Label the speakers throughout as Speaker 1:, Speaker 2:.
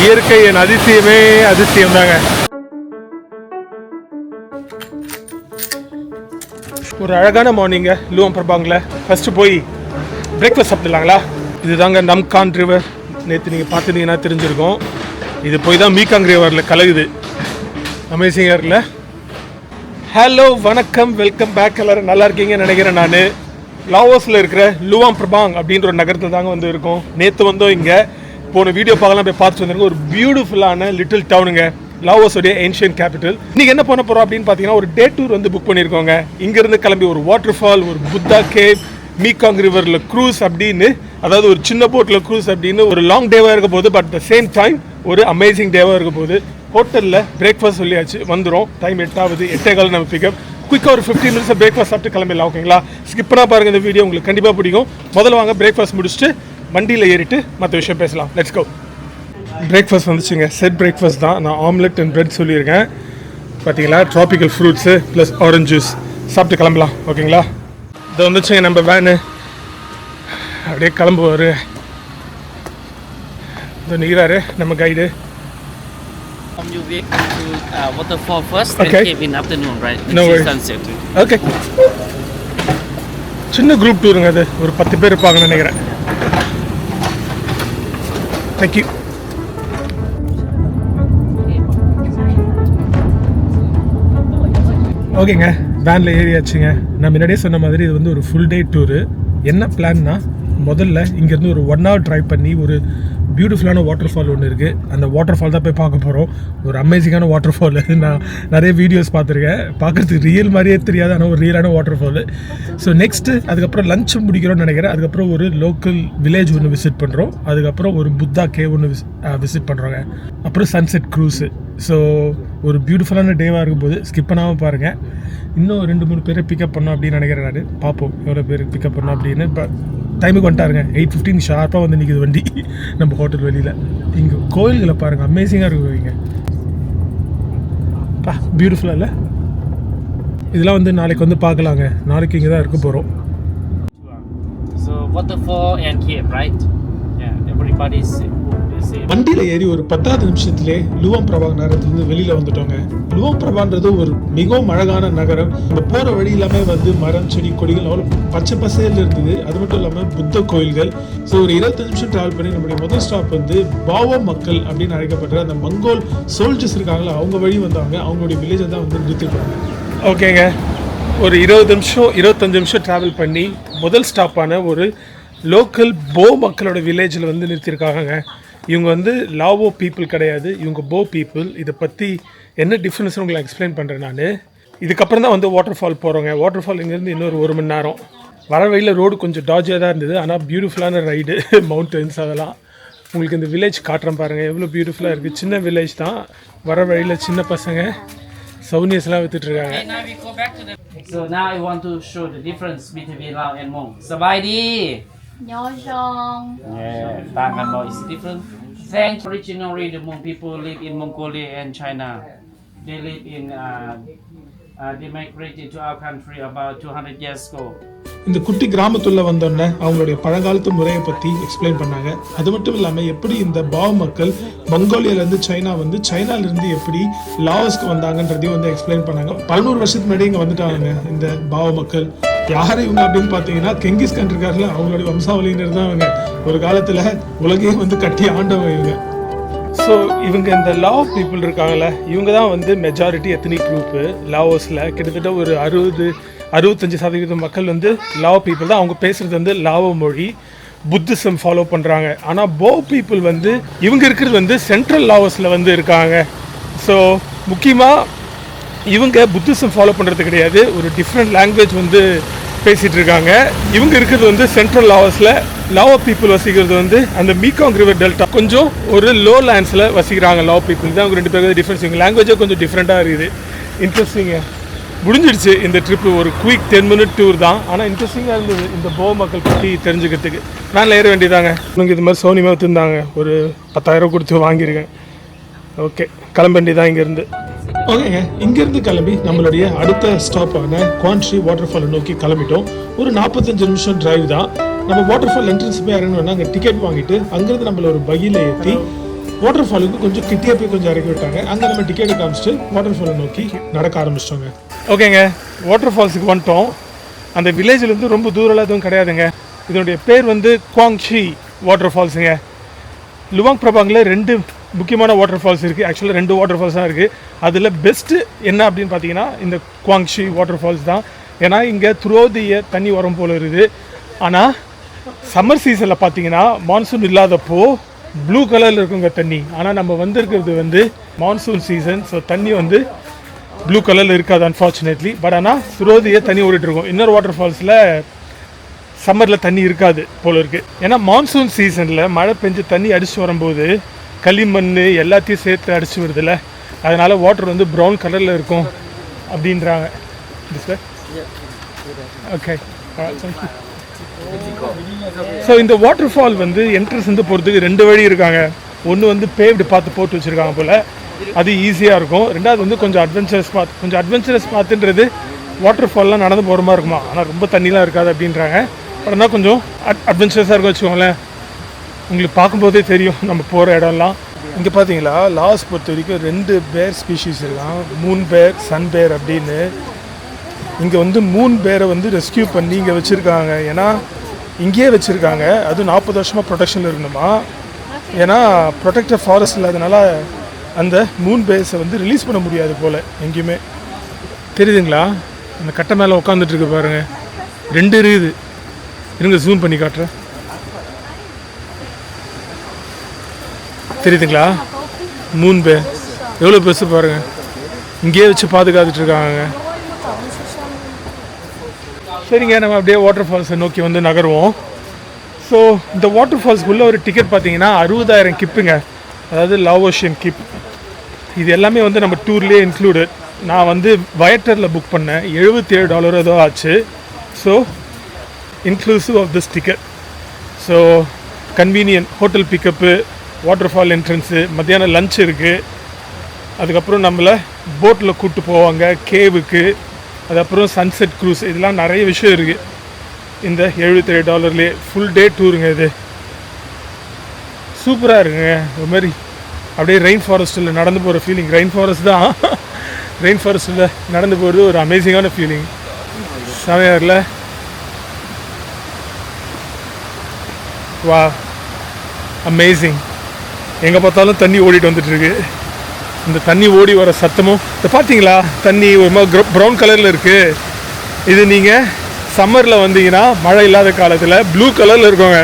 Speaker 1: இயற்கை என் அதிசயமே அதிசயம் தாங்க. ஒரு அழகான மார்னிங்க லுவாங் பிரபாங்கில். ஃபஸ்ட்டு போய் பிரேக்ஃபாஸ்ட் சாப்பிடலாங்களா? இதுதாங்க நம்கான் ரிவர். நேற்று நீங்கள் பார்த்துட்டீங்கன்னா தெரிஞ்சிருக்கும். இது போய் தான் மீகாங் ரிவரில் கலகுது. அமேசிங்காக இருக்குல்ல? ஹலோ, வணக்கம், வெல்கம் பேக். எல்லோரும் நல்லா இருக்கீங்கன்னு நினைக்கிறேன். நான் லாவோஸில் இருக்கிற லுவாங் பிரபாங் அப்படின்ற ஒரு நகரத்தில் தாங்க வந்து இருக்கோம். நேற்று வந்தோம் இங்கே. போன வீடியோ பார்க்கலாம், போய் பார்த்துட்டு வந்துருங்க. ஒரு பியூட்டிஃபுல்லான லிட்டில் டவுனுங்க, லாவோஸோடைய ஏன்ஷியன்ட் கேபிட்டல். இன்றைக்கி என்ன பண்ண போகிறோம் அப்படின்னு பார்த்தீங்கன்னா, ஒரு டே டூர் வந்து புக் பண்ணியிருக்கோங்க. இங்கேருந்து கிளம்பி ஒரு வாட்டர் ஃபால், ஒரு புத்தா கேவ், மீகாங் ரிவரில் க்ரூஸ் அப்படின்னு, அதாவது ஒரு சின்ன போட்டில் க்ரூஸ் அப்படின்னு ஒரு லாங் டேவாக இருக்க போது. பட் த சேம் டைம் ஒரு அமேசிங் டேவாக இருக்க போது. ஹோட்டலில் பிரேக்ஃபாஸ்ட் சொல்லியாச்சு, வந்துடும். டைம் 8:08 நம்ம பிக்கப். குயிக்காக ஒரு 15 மினிட்ஸ் பிரேக்ஃபாஸ்ட் சாப்பிட்டு கிளம்பிடலாம். ஓகேங்களா? ஸ்கிப் பண்ணால் பாருங்கள், இந்த வீடியோ உங்களுக்கு கண்டிப்பாக பிடிக்கும். முதல்ல வாங்க பிரேக்ஃபாஸ்ட் முடிச்சுட்டு வண்டியில் ஏறிட்டு மற்ற விஷயம் பேசலாம். Let's go. பிரேக்ஃபாஸ்ட் வந்துச்சுங்க. செட் பிரேக்ஃபாஸ்ட் தான். நான் ஆம்லெட் அண்ட் பிரெட் சொல்லியிருக்கேன். பார்த்தீங்களா? Tropical fruits plus orange juice சாப்பிட்டு கிளம்பலாம். ஓகேங்களா? இது வந்துச்சுங்க நம்ம வேனு. அப்படியே கிளம்புவார். இது நிற்கிறாரு நம்ம guide.
Speaker 2: You wait to waterfall first,
Speaker 1: okay.
Speaker 2: And cave in afternoon, right?
Speaker 1: No worries.
Speaker 2: Sunset.
Speaker 1: Okay. சின்ன குரூப் டூருங்க அது. ஒரு 10 பேர் இருப்பாங்கன்னு நினைக்கிறேன். தேங்க்யூ. ஓகேங்க, வேனில் ஏறியாச்சுங்க. நான் முன்னாடியே சொன்ன மாதிரி இது வந்து ஒரு ஃபுல் டே டூரு. என்ன பிளான்னா, முதல்ல இங்கேருந்து ஒரு 1 hour ட்ரைவ் பண்ணி ஒரு பியூட்டிஃபுல்லான வாட்டர் ஃபால் ஒன்று இருக்குது. அந்த வாட்டர் ஃபால் தான் போய் பார்க்க போகிறோம். ஒரு அமேசிங்கான வாட்டர் ஃபால். நான் நிறைய வீடியோஸ் பார்த்துருக்கேன். பார்க்குறதுக்கு ரியல் மாதிரியே தெரியாது, ஆனால் ஒரு ரியலான வாட்டர் ஃபால். ஸோ நெக்ஸ்ட்டு அதுக்கப்புறம் லஞ்ச் முடிக்கிறோன்னு நினைக்கிறேன். அதுக்கப்புறம் ஒரு லோக்கல் வில்லேஜ் ஒன்று விசிட் பண்ணுறோம். அதுக்கப்புறம் ஒரு புத்தா கேவ் ஒன்று விசிட் பண்ணுறோங்க. அப்புறம் சன்செட் க்ரூஸு. ஸோ ஒரு பியூட்டிஃபுல்லான டேவாக இருக்கும்போது ஸ்கிப் பண்ணாமல் பாருங்கள். இன்னும் 2-3 பேரை பிக்கப் பண்ணோம் அப்படின்னு நினைக்கிறேன். நான் பார்ப்போம் எவ்வளோ பேர் பிக்கப் பண்ணோம் அப்படின்னு. இப்போ டைமுக்கு வந்துட்டாருங்க. 8:15 ஷார்ப்பாக வந்து நிற்கிது வண்டி நம்ம ஹோட்டல் வெளியில். இங்கே கோயில்களை பாருங்கள், அமேசிங்காக இருக்கும் இங்கே. பியூட்டிஃபுல்லாக இல்லை? இதெல்லாம் வந்து நாளைக்கு வந்து பார்க்கலாங்க. நாளைக்கு இங்கே தான் இருக்க போகிறோம்.
Speaker 2: So waterfall and cave, right? Yeah, everybody's
Speaker 1: வண்டியில் ஏறி ஒரு 10வது நிமிஷத்துலேயே லுவாங் பிரபாங் நகரத்துலேருந்து வெளியில் வந்துட்டோங்க. லுவாங் பிரபான்றது ஒரு மிகவும் அழகான நகரம். இந்த போகிற வழி எல்லாமே வந்து மரம், செடி, கொடிகள் அவ்வளோ பச்சை பசேல் இருந்தது. அது மட்டும் இல்லாமல் புத்த கோயில்கள். ஸோ ஒரு 25 நிமிஷம் ட்ராவல் பண்ணி நம்மளுடைய முதல் ஸ்டாப் வந்து பாவோ மக்கள் அப்படின்னு அழைக்கப்படுற அந்த மங்கோல் சோல்ஜர்ஸ் இருக்காங்களா, அவங்க வழி வந்தாங்க. அவங்களுடைய வில்லேஜை தான் வந்து நிறுத்திட்டாங்க. ஓகேங்க, ஒரு 25 நிமிஷம் ட்ராவல் பண்ணி முதல் ஸ்டாப்பான ஒரு லோக்கல் போ மக்களோட வில்லேஜில் வந்து நிறுத்தியிருக்காங்க. இவங்க வந்து லாவோ பீப்புள் கிடையாது, இவங்க போ பீப்புள். இதை பற்றி என்ன டிஃப்ரென்ஸ்னு உங்களுக்கு எக்ஸ்பிளைன் பண்ணுறேன் நான். இதுக்கப்புறம் தான் வந்து வாட்டர் ஃபால் போகிறோங்க. வாட்டர் ஃபால் இங்கேருந்து இன்னொரு 1 மணி நேரம். வர வழியில் ரோடு கொஞ்சம் டாஜியாக தான் இருந்தது, ஆனால் பியூட்டிஃபுல்லான ரைடு, மவுண்டன்ஸ் அதெல்லாம். உங்களுக்கு இந்த வில்லேஜ் காட்டுறேன் பாருங்கள், எவ்வளோ பியூட்டிஃபுல்லாக இருக்குது. சின்ன வில்லேஜ் தான். வர வழியில் சின்ன பசங்க சவுனியஸ்லாம் விற்றுட்ருக்காங்க.
Speaker 2: So now I want to show the difference between Lao and Hmong. Sabaydi.
Speaker 3: Nyosong.
Speaker 2: Yeah, Tangan Law is different. Thanks. Originally, the Hmong people live in Mongolia and China. They live in. They migrated to our country about 200 years ago.
Speaker 1: இந்த குட்டி கிராமத்துள்ள வந்தோடனே அவங்களுடைய பழங்காலத்து முறையை பற்றி explain பண்ணாங்க. அது மட்டும் இல்லாமல் எப்படி இந்த பாவ மக்கள் மங்கோலியாவிலேருந்து சைனா வந்து, சைனாலேருந்து எப்படி லாவோஸ்க்கு வந்தாங்கன்றதையும் வந்து எக்ஸ்பிளைன் பண்ணாங்க. 100 வருஷத்துக்கு முன்னாடி இங்கே வந்துட்டாங்க இந்த பாவ மக்கள். யார் இவங்க அப்படின்னு பார்த்தீங்கன்னா, கெங்கிஸ் கான் இருக்காருல, அவங்களுடைய வம்சாவளியினர் தான் அவங்க. ஒரு காலத்தில் உலகையும் வந்து கட்டி ஆண்டவங்க இவங்க. ஸோ இவங்க இந்த லாவோ பீப்புள் இருக்காங்கல்ல, இவங்க தான் வந்து மெஜாரிட்டி எத்தனிக் குரூப்பு லாவோஸில். கிட்டத்தட்ட ஒரு 65% மக்கள் வந்து லாவோ பீப்புள் தான். அவங்க பேசுகிறது வந்து லாவோ மொழி, புத்திசம் ஃபாலோ பண்ணுறாங்க. ஆனால் போ பீப்புள் வந்து இவங்க இருக்கிறது வந்து சென்ட்ரல் லாவோஸில் வந்து இருக்காங்க. ஸோ முக்கியமாக இவங்க புத்திசம் ஃபாலோ பண்ணுறது கிடையாது, ஒரு டிஃப்ரெண்ட் லாங்குவேஜ் வந்து பேசிகிட்டு இருக்காங்க. இவங்க இருக்கிறது வந்து சென்ட்ரல் லாவோஸில். லாவோ பீப்புள் வசிக்கிறது வந்து அந்த மீகாங் ரிவர் டெல்டா, கொஞ்சம் ஒரு லோ லேண்ட்ஸில் வசிக்கிறாங்க லாவோ பீப்புள் தான். அவங்க 2 பேருக்கு டிஃப்ரென்ஸ். இவங்க லாங்குவேஜே கொஞ்சம் டிஃப்ரெண்ட்டாக இருக்குது. இன்ட்ரெஸ்டிங்க. முடிஞ்சிடுச்சு இந்த ட்ரிப்பு. ஒரு குயிக் 10 minute டூர் தான், ஆனால் இன்ட்ரெஸ்டிங்காக இருந்தது இந்த போ மக்கள் பற்றி தெரிஞ்சுக்கிறதுக்கு. நான் ஏற வேண்டியதாங்க. எனக்கு இது மாதிரி சோனிமா வச்சுருந்தாங்க, ஒரு 10,000 கொடுத்து வாங்கியிருக்கேன். ஓகே, கிளம்ப வேண்டியதான் இங்கேருந்து. ஓகேங்க, இங்கேருந்து கிளம்பி நம்மளுடைய அடுத்த ஸ்டாப்பான குவான்ட்ரி வாட்டர் ஃபாலை நோக்கி கிளம்பிட்டோம். ஒரு 45 நிமிஷம் டிரைவ் தான். நம்ம வாட்டர் ஃபால் என்ட்ரன்ஸ் போய் இறங்கணும்னா அங்கே டிக்கெட் வாங்கிட்டு அங்கேருந்து நம்மள ஒரு பையில் ஏற்றி வாட்டர் ஃபாலுக்கு கொஞ்சம் கிட்டே போய் கொஞ்சம் இறக்கி விட்டாங்க. அங்கே நம்ம டிக்கெட்டை காமிச்சிட்டு வாட்டர் ஃபாலை நோக்கி நடக்க ஆரம்பிச்சிட்டோங்க. ஓகேங்க, வாட்டர் ஃபால்ஸுக்கு வந்துட்டோம். அந்த வில்லேஜ்லேருந்து ரொம்ப தூரம்லாம் எதுவும் கிடையாதுங்க. இதனுடைய பேர் வந்து குவாங்ஷி வாட்டர் ஃபால்ஸுங்க. லுவாங் பிரபாங்கில் 2 முக்கியமான வாட்டர் ஃபால்ஸ் இருக்குது. ஆக்சுவலாக 2 வாட்டர் ஃபால்ஸ் தான் இருக்குது. அதில் பெஸ்ட்டு என்ன அப்படின்னு பார்த்தீங்கன்னா இந்த குவாங்ஷி வாட்டர் ஃபால்ஸ் தான். ஏன்னா இங்கே த்ரூதிய தண்ணி வரும் போல் இருக்குது. ஆனால் சம்மர் சீசனில் பார்த்தீங்கன்னா மான்சூன் இல்லாதப்போ ப்ளூ கலரில் இருக்குங்க தண்ணி. ஆனால் நம்ம வந்திருக்கிறது வந்து மான்சூன் சீசன். ஸோ தண்ணி வந்து ப்ளூ கலரில் இருக்காது அன்ஃபார்ச்சுனேட்லி. பட் ஆனால் த்ரூதிய தண்ணி ஓடிட்டுருக்கும். இன்னொரு வாட்டர் ஃபால்ஸில் சம்மரில் தண்ணி இருக்காது போல இருக்குது. ஏன்னா மான்சூன் சீசனில் மழை பெஞ்சு தண்ணி அடித்து வரும்போது களிமண் எல்லாத்தையும் சேர்த்து அடிச்சு வருதுல்ல, அதனால் வாட்டர் வந்து ப்ரௌன் கலரில் இருக்கும் அப்படின்றாங்க. Okay, thank you. ஸோ இந்த வாட்டர் ஃபால் வந்து என்ட்ரன்ஸ் வந்து போகிறதுக்கு 2 வழி இருக்காங்க. ஒன்று வந்து பேவ்டு பார்த்து போட்டு வச்சுருக்காங்க போல், அது ஈஸியாக இருக்கும். ரெண்டாவது வந்து கொஞ்சம் அட்வென்ச்சரஸ் பார்த்துன்றது வாட்டர் ஃபால்லாம் நடந்து போகிற மாதிரி இருக்குமா, ஆனால் ரொம்ப தண்ணிலாம் இருக்காது அப்படின்றாங்க. ஆனால் கொஞ்சம் அட்வென்ச்சரஸாக இருக்கும் வச்சுக்கோங்களேன். உங்களுக்கு பார்க்கும்போதே தெரியும் நம்ம போகிற இடம்லாம். இங்கே பார்த்தீங்களா லாஸ் பொறுத்த வரைக்கும் 2 பேர் ஸ்பீஷீஸ் இருக்கான், மூன் பேர், சன் பேர் அப்படின்னு. இங்கே வந்து மூன் பேரை வந்து ரெஸ்கியூ பண்ணி இங்கே வச்சுருக்காங்க. ஏன்னா இங்கேயே வச்சுருக்காங்க, அதுவும் 40 வருஷமாக ப்ரொடெக்ஷனில் இருக்கணுமா. ஏன்னா ப்ரொடெக்டட் ஃபாரஸ்ட் இல்லாதனால அந்த மூன் பேர்ஸை வந்து ரிலீஸ் பண்ண முடியாது போல் எங்கேயுமே. தெரியுதுங்களா, அந்த கட்டை மேலே உட்காந்துட்ருக்கு பாருங்கள், 2 இருக்குது. இருங்க ஜூம் பண்ணி காட்டுறேன். தெரியுதுங்களா, மூன் பேர் எவ்வளோ பெருசு பாருங்கள். இங்கேயே வச்சு பாதுகாத்துட்ருக்காங்க. சரிங்க, நம்ம அப்படியே வாட்டர் ஃபால்ஸை நோக்கி வந்து நகருவோம். ஸோ இந்த வாட்டர் ஃபால்ஸ்க்குள்ளே ஒரு டிக்கெட் பார்த்தீங்கன்னா 60,000 கிப்புங்க, அதாவது லாவோஷியன் கிப். இது எல்லாமே வந்து நம்ம டூர்லேயே இன்க்ளூடட். நான் வந்து வயட்டரில் புக் பண்ணேன், $77 ஏதோ ஆச்சு. So inclusive of this ticket. So convenient hotel pickup, water entrance, மத்தியானம் லஞ்ச் இருக்குது. அதுக்கப்புறம் நம்மளை போட்டில் கூப்பிட்டு போவாங்க கேவுக்கு. அதுக்கப்புறம் சன்செட் க்ரூஸ், இதெல்லாம் நிறைய விஷயம் இருக்குது இந்த $77 ஃபுல் டே டூருங்க. இது சூப்பராக இருக்குங்க. ஒரு மாதிரி அப்படியே ரெயின் ஃபாரஸ்ட்டில் நடந்து போகிற ஃபீலிங். ரெயின் ஃபாரஸ்ட் தான், ரெயின் ஃபாரஸ்ட்டில் நடந்து போகிறது ஒரு அமேசிங்கான ஃபீலிங். செமையாரில் வா, அமேசிங். எங்கே பார்த்தாலும் தண்ணி ஓடிட்டு வந்துட்டுருக்கு. இந்த தண்ணி ஓடி வர சத்தமும் இதை பார்த்தீங்களா, தண்ணி ஒரு மாதிரி ப்ரௌன் கலரில் இருக்குது. இது நீங்கள் சம்மரில் வந்தீங்கன்னா மழை இல்லாத காலத்தில் ப்ளூ கலரில் இருக்குங்க.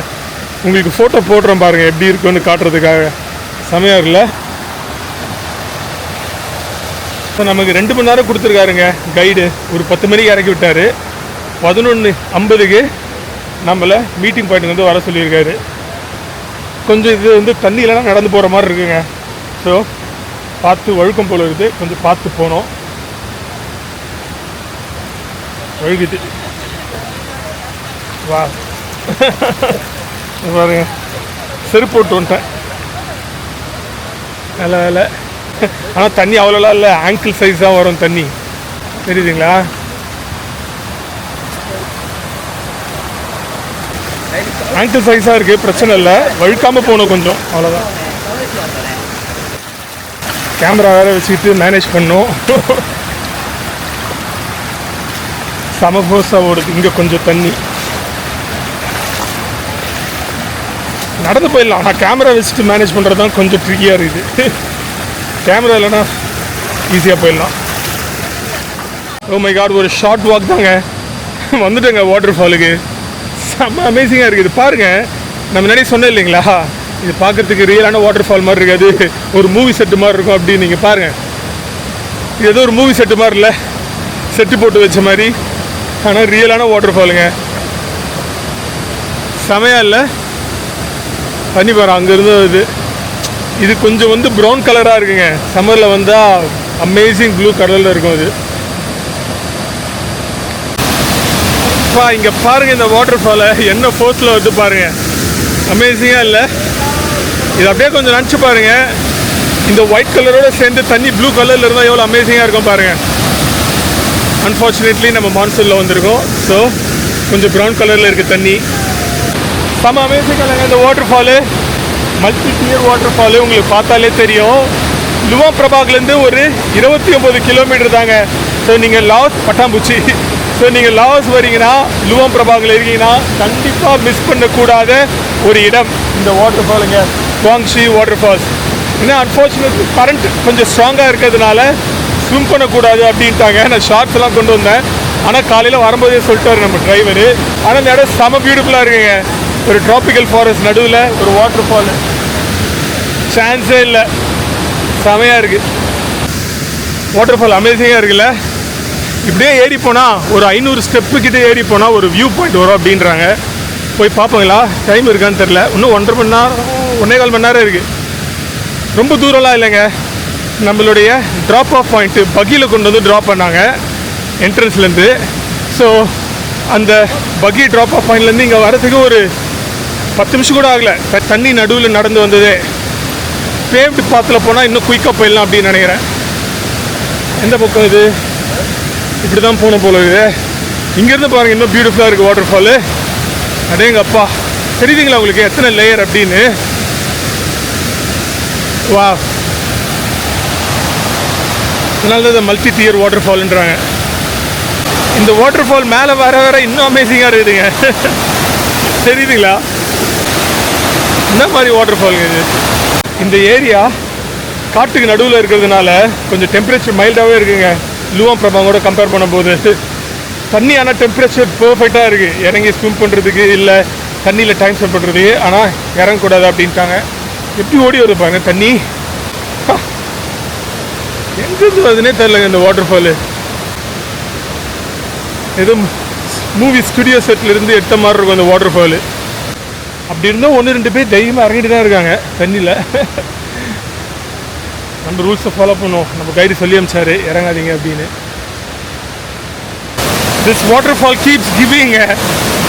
Speaker 1: உங்களுக்கு ஃபோட்டோ போடுறோம் பாருங்கள் எப்படி இருக்குன்னு காட்டுறதுக்காக. செமையாக இல்லை? ஸோ நமக்கு 2 மணி நேரம் கொடுத்துருக்காருங்க கைடு. ஒரு 10 மணிக்கு இறக்கி விட்டார், 11:50க்கு நம்மளை மீட்டிங் பாயிண்ட் வந்து வர சொல்லியிருக்காரு. கொஞ்சம் இது வந்து தண்ணியிலலாம் நடந்து போகிற மாதிரி இருக்குங்க. ஸோ பார்த்து வழுக்கம் போல் இருக்குது, கொஞ்சம் பார்த்து போனோம். வழுகுது வா பாருங்க, செருப்பு போட்டு வந்துட்டேன். நல்ல வேலை. ஆனால் தண்ணி அவ்வளோலாம் இல்லை, ஆங்கிள் சைஸ் தான் வரும் தண்ணி. தெரியுதுங்களா? ஆங்கிள் சைஸாக இருக்குது, பிரச்சனை இல்லை. வழுக்காமல் போகணும் கொஞ்சம், அவ்வளோதான். கேமரா வேறு வச்சுக்கிட்டு மேனேஜ் பண்ணோம். செம ஃபோர்ஸாக ஓடுது. இங்கே கொஞ்சம் தண்ணி நடந்து போயிடலாம். ஆனால் கேமரா வச்சுட்டு மேனேஜ் பண்ணுறது தான் கொஞ்சம் ட்ரிக்கியாக இருக்குது. கேமரா இல்லைன்னா ஈஸியாக போயிடலாம். ஓ மை காட், ஒரு ஷார்ட் வாக் தாங்க, வந்துட்டேங்க வாட்டர் ஃபாலுக்கு. செம்ம அமேசிங்காக இருக்குது. பாருங்கள், நான் முன்னாடி சொன்னேன் இல்லைங்களா, இது பார்க்குறதுக்கு ரியலான வாட்டர் ஃபால் மாதிரி இருக்காது, ஒரு மூவி செட்டு மாதிரி இருக்கும் அப்படின்னு. நீங்கள் பாருங்கள், இது ஏதோ ஒரு மூவி செட்டு மாதிரி இல்லை, செட்டு போட்டு வச்ச மாதிரி. ஆனால் ரியலான வாட்டர் ஃபாலுங்க. செமையாக இல்லை? தண்ணி பாரு அங்கேருந்து வருது. இது கொஞ்சம் வந்து ப்ரௌன் கலராக இருக்குங்க. சம்மரில் வந்தால் அமேசிங் ப்ளூ கலரில் இருக்கும் இது. இங்கே பாருங்கள், இந்த வாட்டர் ஃபாலை என்ன ஃபோர்ஸில் வந்து பாருங்கள். அமேசிங்காக இல்லை? இது அப்படியே கொஞ்சம் நினச்சி பாருங்கள், இந்த ஒயிட் கலரோடு சேர்ந்து தண்ணி ப்ளூ கலரில் இருந்தால் எவ்வளோ அமேசிங்காக இருக்கும் பாருங்கள். அன்ஃபார்ச்சுனேட்லி நம்ம மான்சூனில் வந்திருக்கோம். ஸோ கொஞ்சம் ப்ரௌன் கலரில் இருக்குது தண்ணி. செம்ம அமேசிங் இல்லைங்க இந்த water fall.
Speaker 4: Multi dear water fall உங்களுக்கு பார்த்தாலே தெரியும். லுவாங் பிரபாக்லேருந்து ஒரு 29 கிலோமீட்டர் தாங்க. ஸோ நீங்கள் லாஸ் பட்டாம்பூச்சி, ஸோ நீங்கள் லாஸ் வரீங்கன்னா லுவாங் பிரபாகில் இருக்கீங்கன்னா கண்டிப்பாக மிஸ் பண்ணக்கூடாத ஒரு இடம் இந்த வாட்டர் ஃபாலுங்க, குவாங்ஷி வாட்டர் ஃபால்ஸ். ஏன்னா அன்ஃபார்ச்சுனேட்லி கரண்ட் கொஞ்சம் ஸ்ட்ராங்காக இருக்கிறதுனால ஸ்விம் பண்ணக்கூடாது அப்படின்ட்டாங்க. நான் ஷார்ட்ஸ் எல்லாம் கொண்டு வந்தேன், ஆனால் காலையில் வரும்போதே சொல்லிட்டாரு நம்ம டிரைவரு. ஆனால் இந்த இடம் செம பியூட்டிஃபுல்லாக இருக்குங்க. ஒரு ட்ராபிக்கல் ஃபாரஸ்ட் நடுவில் ஒரு வாட்டர் ஃபால், சான்ஸே இல்லை, செமையாக இருக்குது. வாட்டர் ஃபால் அமேசிங்காக இருக்குல்ல. இப்படியே ஏறி போனால் ஒரு 500 ஸ்டெப்பு கிட்டே ஏறி போனால் ஒரு வியூ பாயிண்ட் வரும் அப்படின்றாங்க. போய் பார்ப்போங்களா? டைம் இருக்கான்னு தெரில. இன்னும் 1.5 மணி நேரம் 1.25 மணி நேரம் இருக்குது. ரொம்ப தூரம்லாம் இல்லைங்க. நம்மளுடைய ட்ராப் ஆஃப் பாயிண்ட்டு பக்கியில் கொண்டு வந்து ட்ராப் பண்ணாங்க என்ட்ரன்ஸ்லேருந்து. ஸோ அந்த பக்கி ட்ராப் ஆஃப் பாயிண்ட்லேருந்து இங்கே வரதுக்கு ஒரு 10 நிமிஷம் கூட ஆகலை. தண்ணி நடுவில் நடந்து வந்ததே. பேவ்டு பாத்தில் போனால் இன்னும் குயிக்காக போயிடலாம் அப்படின்னு நினைக்கிறேன். எந்த பக்கம் இது? இப்படி தான் போகணும் போல இருக்குது. இங்கேருந்து பாருங்கள், இன்னும் பியூட்டிஃபுல்லாக இருக்குது வாட்டர் ஃபாலு. அதே எங்கள் அப்பா தெரியுதுங்களா உங்களுக்கு எத்தனை லேயர் அப்படின்னு? வா, அதனால தான் மல்டி டியர் வாட்டர் ஃபால்ன்றாங்க. இந்த வாட்டர் ஃபால் மேலே வர வர இன்னும் அமேசிங்காக இருக்குதுங்க. தெரியுதுங்களா என்ன மாதிரி வாட்டர் ஃபாலுங்க இது? இந்த ஏரியா காட்டுக்கு நடுவில் இருக்கிறதுனால கொஞ்சம் டெம்பரேச்சர் மைல்டாகவே இருக்குங்க. லுவாங் பிரபாங்கோட கம்பேர் பண்ணும்போது தண்ணி ஆனால் டெம்பரேச்சர் பர்ஃபெக்டாக இருக்குது. இறங்கி ஸ்விம் பண்ணுறதுக்கு இல்லை தண்ணியில் டைம் ஸ்பெண்ட் பண்ணுறதுக்கு. ஆனால் இறங்கக்கூடாது அப்படின்ட்டாங்க. எப்படி ஓடி வருது பாருங்க தண்ணி. எங்கேருந்து வருதுன்னே தெரிலங்க இந்த வாட்டர் ஃபாலு. ஏதோ மூவி ஸ்டுடியோ செட்லேருந்து எடுத்த மாதிரி இருக்கும் அந்த வாட்டர் ஃபாலு. அப்படி இருந்தால் 1-2 பேர் தைரியமாக இறங்கிட்டு தான் இருக்காங்க தண்ணியில். நம்ம ரூல்ஸை ஃபாலோ பண்ணுவோம். நம்ம கைடு சொல்லி அமிச்சாரு இறங்காதீங்க அப்படின்னு. This water fall keeps giving.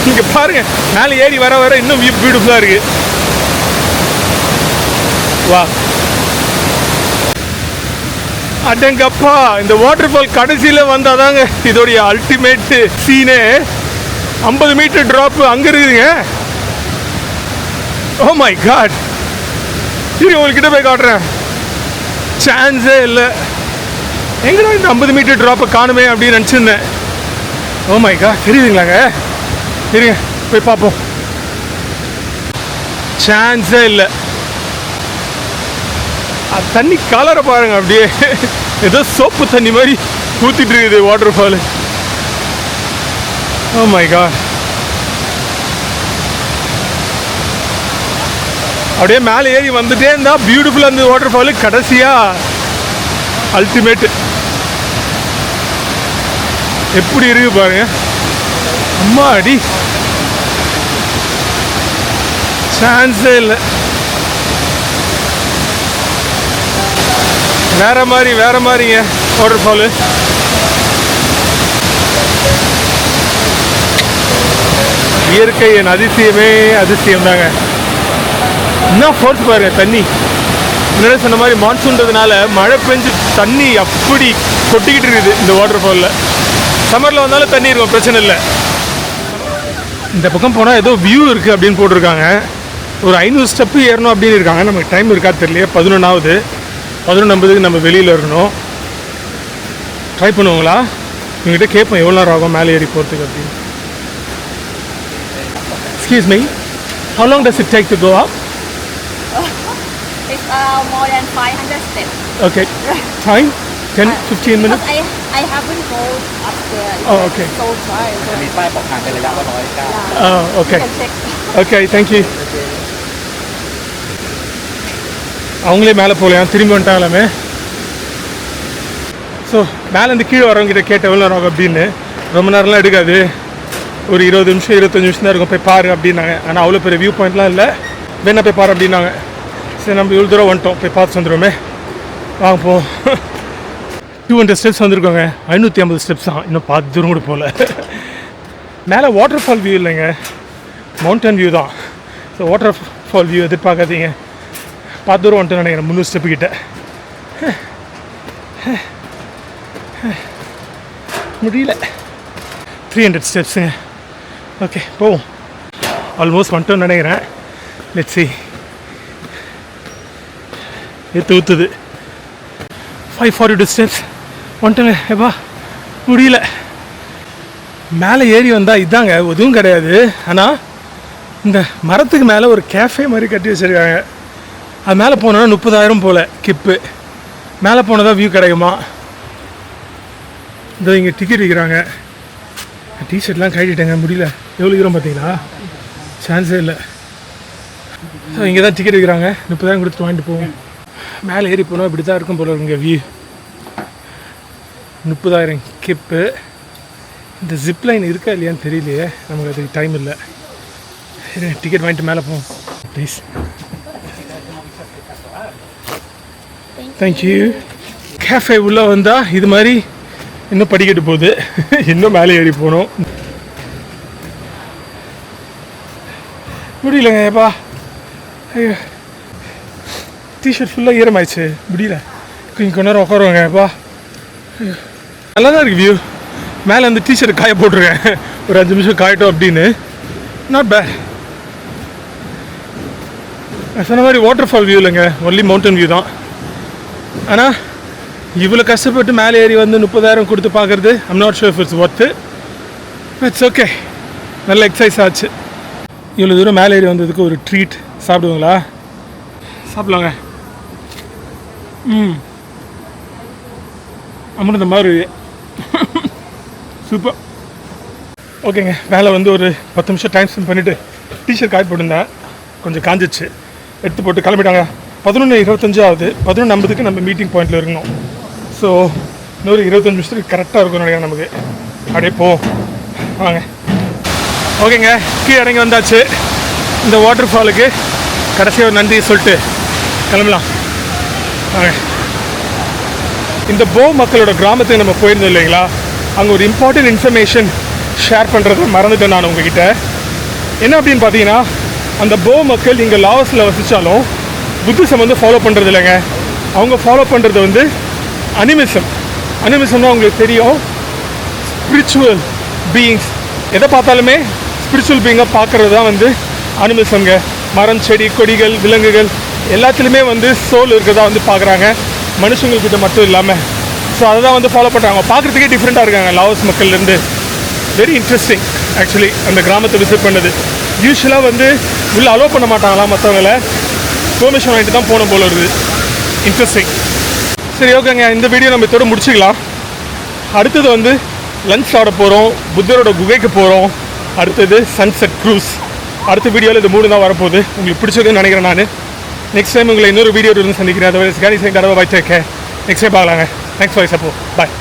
Speaker 4: இங்கே பாருங்கள், மேலே ஏறி வர வர இன்னும் வியூ பியூட்டிஃபுல்லாக இருக்குது. வா, அடங்கப்பா, இந்த வாட்டர் ஃபால் கடைசியில் வந்தால் தாங்க இதோடைய அல்டிமேட் சீனே. 50 மீட்டர் ட்ராப் அங்கே இருக்குதுங்க. ஓ மை காட், சரி உங்கள்கிட்ட போய் காட்டுறேன். சான்ஸே இல்லை. எங்கடா இந்த 50 மீட்டர் ட்ராப்பை காணுமே அப்படின்னு நினச்சிருந்தேன். ஓ மை காட், தெரியுதுங்களாங்க? சரிங்க, போய் பார்ப்போம். சான்ஸே இல்லை. தண்ணி கலரை பாருங்க, அப்படியே ஏதோ சோப்பு தண்ணி மாதிரி ஊற்றிட்டு இருக்குது waterfall. Oh my God, அப்படியே மேலே ஏறி வந்துட்டே இருந்தா பியூட்டிஃபுல்லாக இருந்தது வாட்டர் ஃபாலு. கடைசியாக அல்டிமேட்டு எப்படி இருக்கு பாருங்க. அம்மா அடி, சான்ஸே இல்லை. வேற மாதிரிங்க வாட்டர் ஃபாலு. இயற்கையின் அதிசயமே அதிசயம் தாங்க. என்ன ஃபோர்ஸ் பாருங்க தண்ணி. முன்னாடி சொன்ன மாதிரி மான்சூன்றதுனால மழை பெஞ்சு தண்ணி அப்படி கொட்டிக்கிட்டு இருக்குது இந்த வாட்டர் ஃபாலில். சம்மரில் வந்தாலும் தண்ணி இருக்கும், பிரச்சனை இல்லை. இந்த பக்கம் போனால் ஏதோ வியூ இருக்குது அப்படின்னு போட்டிருக்காங்க. ஒரு 500 ஸ்டெப்பு ஏறணும் அப்படின்னு இருக்காங்க. நமக்கு டைம் இருக்கா தெரியலையே. 11ஆவது 11:50க்கு நம்ம வெளியில் இருக்கணும். ட்ரை பண்ணுவோங்களா? இவங்ககிட்ட கேட்போம் எவ்வளோ நேரம் ஆகும் மேலே ஏறி போகிறதுக்கு அப்படின்னு. Excuse me, how long does it take to go up?
Speaker 3: It's more than 500 steps.
Speaker 4: Okay. Time? 10-15 minutes?
Speaker 3: I haven't gone up there.
Speaker 4: Oh, okay.
Speaker 3: So far.
Speaker 5: มีป้ายบอกทางเป็นระยะว่า109
Speaker 4: Oh, okay.
Speaker 3: You can check.
Speaker 4: Okay, thank you. அவங்களே மேலே போகலையா, திரும்பி வந்துட்டாங்களாமே. So மேலேருந்து கீழே வரவங்கிட்ட கேட்ட எவ்வளோ நேரம் ஆகும் அப்படின்னு. ரொம்ப நேரம்லாம் எடுக்காது, ஒரு 20 நிமிஷம் 25 நிமிஷம் தான் இருக்கும், போய் பாரு அப்படின்னாங்க. ஆனால் அவ்வளோ பெரிய வியூ பாயிண்ட்லாம் இல்லை, வேணா போய் பாரு அப்படின்னாங்க. சரி நம்ம இவ்வளோ தூரம் வந்துட்டோம், போய் பார்த்து வந்துடுவோமே. வாங்க போ. 200 ஸ்டெப்ஸ் வந்திருக்கோங்க. 550 ஸ்டெப்ஸ் தான், இன்னும் பார்த்து தூரம் கூட போகல. மேலே வாட்டர் ஃபால் வியூ இல்லைங்க, மவுண்டன் வியூ தான். ஸோ வாட்டர் ஃபால் வியூ எதிர்பார்க்காதீங்க. பார்த்து தூரம் வந்துட்டு நினைக்கிறேன், 300 ஸ்டெப்பு கிட்ட. முடியல. 300 ஸ்டெப்ஸுங்க. ஓகே போவோம். ஆல்மோஸ்ட் வந்துட்டோன்னு நினைக்கிறேன். Let's see. எடுத்து ஊற்றுது. 540 டிஸ்டன்ஸ் வந்துட்டுங்க. எப்பா முடியல. மேலே ஏறி வந்தால் இதாங்க எதுவும் கிடையாது. ஆனால் இந்த மரத்துக்கு மேலே ஒரு கேஃபே மாதிரி கட்டி வச்சுருக்காங்க. அது மேலே போனோன்னா 30,000 போல் கிப்பு. மேலே போனதான் வியூ கிடைக்குமா. இதோ இங்கே டிக்கெட் விற்கிறாங்க. டிஷர்ட்லாம் கட்டிட்டேங்க, முடியல. எவ்வளோ விற்கிறோம் பார்த்தீங்களா? சான்ஸே இல்லை. ஸோ இங்கே தான் டிக்கெட் விற்கிறாங்க. 30,000 கொடுத்துட்டு வாங்கிட்டு போவோம். மேலே ஏறி போனால் இப்படி தான் இருக்கும் போல இங்கே வியூ. 30,000 கிப்பு. இந்த ஜிப்லைன் இருக்கா இல்லையான்னு தெரியலையே, நமக்கு அதுக்கு டைம் இல்லை. டிக்கெட் வாங்கிட்டு மேலே போவோம் ப்ளீஸ். தேங்க்யூ. கேஃபே உள்ளே வந்தால் இது மாதிரி இன்னும் படிக்கட்டு போகுது. இன்னும் மேலே ஏறி போகணும். முடியலங்க ஏப்பா. ஐயோ, டிஷர்ட் ஃபுல்லாக ஈரமாயிடுச்சு, முடியல. கொஞ்ச நேரம் உட்காருவாங்க ஏப்பா. நல்லா தான் இருக்குது வியூ. மேலே அந்த டிஷர்ட் காய போட்டிருக்கேன், ஒரு 5 நிமிஷம் காயட்டும் அப்படின்னு. Not bad. நான் சொன்ன மாதிரி வாட்டர் ஃபால் வியூ இல்லைங்க, ஒன்லி மவுண்டன் வியூ தான். ஆனால் இவ்வளோ கஷ்டப்பட்டு மேலே ஏறி வந்து 30,000 கொடுத்து பார்க்குறது I'm not sure if it's worth. It's okay, நல்ல எக்ஸசைஸ் ஆச்சு. இவ்வளோ தூரம் மேலே ஏறி வந்ததுக்கு ஒரு ட்ரீட் சாப்பிடுவாங்களா? சாப்பிடலாங்க. அமிர்த மாதிரி சூப்பர். ஓகேங்க, மேலே வந்து ஒரு 10 நிமிஷம் டைம் ஸ்பெண்ட் பண்ணிவிட்டு டிஷர்ட் காய போட்டிருந்தேன், கொஞ்சம் காஞ்சிச்சு, எடுத்து போட்டு கிளம்பிட்டாங்க. 11:25 ஆகுது. 11:50க்கு நம்ம மீட்டிங் பாயிண்டில் இருக்கணும். ஸோ இன்னொரு 25 நிமிஷத்துக்கு கரெக்டாக இருக்கும் நினைக்கிறேன் நமக்கு. அப்படியே போவோம் வாங்க. ஓகேங்க, கீழே இறங்கி வந்தாச்சு. இந்த வாட்டர் ஃபாலுக்கு கடைசியாக ஒரு நன்றி சொல்லிட்டு கிளம்பலாம் வாங்க. இந்த போ மக்களோட கிராமத்துக்கு நம்ம போயிருந்தோம் இல்லைங்களா, அங்கே ஒரு இம்பார்ட்டன்ட் இன்ஃபர்மேஷன் ஷேர் பண்ணுறதை மறந்துட்டேன் நான் உங்ககிட்ட. என்ன அப்படின்னு பார்த்தீங்கன்னா, அந்த போ மக்கள் இங்கே லாவஸில் வசித்தாலும் புத்திசம் வந்து ஃபாலோ பண்ணுறது இல்லைங்க. அவங்க ஃபாலோ பண்ணுறது வந்து அனிமிசம். அனிமிசம்னா உங்களுக்கு தெரியும், ஸ்பிரிச்சுவல் பீயிங்ஸ். எதை பார்த்தாலுமே ஸ்பிரிச்சுவல் பீயிங்காக பார்க்குறது தான் வந்து அனிமிசம்ங்க. மரம், செடி, கொடிகள், விலங்குகள் எல்லாத்துலேயுமே வந்து சோல் இருக்கிறதா வந்து பார்க்குறாங்க, மனுஷங்கள்கிட்ட மட்டும் இல்லாமல். ஸோ அதை தான் வந்து ஃபாலோ பண்ணுறாங்க. பார்க்குறதுக்கே டிஃப்ரெண்ட்டாக இருக்காங்க லாவோஸ் மக்கள்லேருந்து. வெரி இன்ட்ரெஸ்டிங் ஆக்சுவலி அந்த கிராமத்தை விசிட் பண்ணது. யூஸ்வலாக வந்து உள்ளே அலோவ் பண்ண மாட்டாங்களா மற்றவங்களை, பெர்மிஷன் வாங்கிட்டு தான் போன போல இருக்குது. இன்ட்ரெஸ்டிங். சரி ஓகேங்க, இந்த வீடியோ நம்ம இதோட முடிச்சுக்கலாம். அடுத்தது வந்து லஞ்ச் சாப்பிட போகிறோம், புத்தரோட குகைக்கு போகிறோம். அடுத்தது சன்செட் க்ரூஸ். அடுத்த வீடியோவில் இது 3 தான் வரப்போகுது. உங்களுக்கு பிடிச்சதுன்னு நினைக்கிறேன் நான். நெக்ஸ்ட் டைம் உங்களை இன்னொரு வீடியோ இருந்து சந்திக்கிறேன். அதர்வைஸ் கேரி சேங் தடவை பாய், டேக் கேர். நெக்ஸ்ட் டைம் பார்க்கலாங்க. Thanks for support. பாய்.